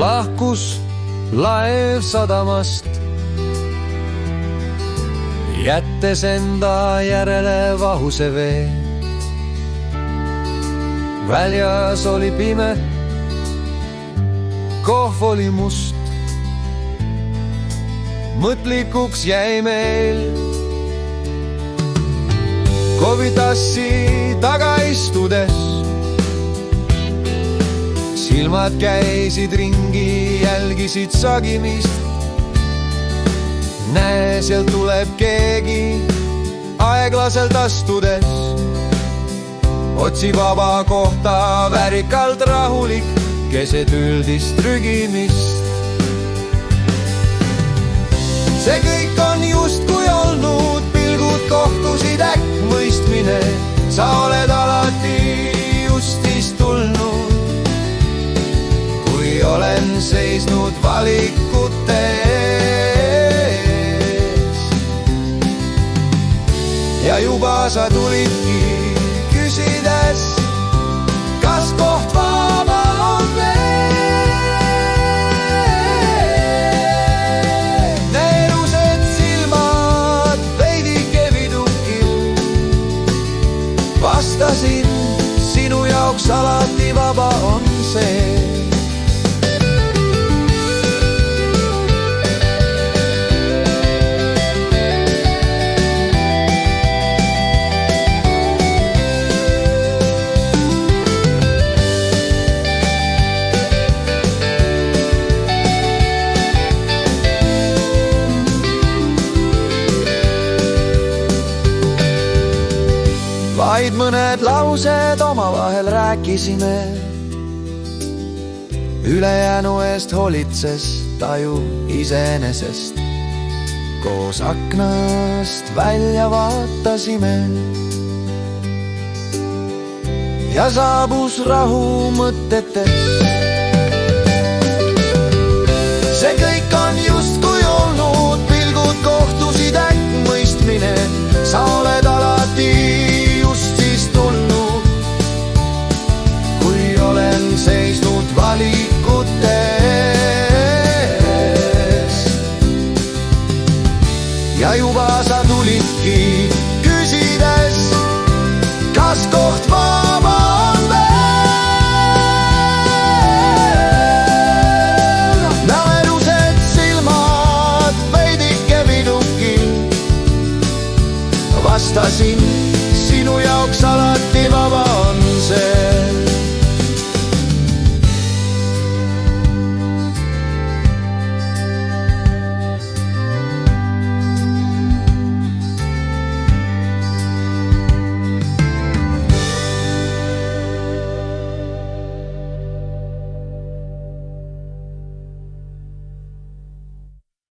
lahkus laev sadamast, jättes enda järele vahuse vee. Väljas oli pime, kohv oli must, mõtlikuks jäi meil. Kovitassi taga istudes silmad käisid ringi, jälgisid sagimist. Näe, sealt tuleb keegi aeglaselt astudes, otsib vaba kohta, väärikalt rahulik keset üldist trügimist. See kõik on justkui olnud, pilgud kohtusid äkkmõistmine. Sa oled alati justist tulnud, kui olen seisnud valikute ees. Ja juba sa tulidki küsides, kas koht vaba on veel. Neerused silmad veidike vidukil, vastasin, sinu jaoks alati vaba on see. Vaid mõned laused omavahel rääkisime, ülejäänu eest hoolitses ta ju iseenesest. Koos aknast välja vaatasime ja saabus rahu mõtetes. See kõik on justkui olnud, pilgud kohtusid äkkmõistmine. Sa oled alati seisnud valikute ees. Ja juba sa tulidki küsides, kas koht vaba on veel. Naerused silmad veidike vidukil, vastasin, sinu jaoks alati vaba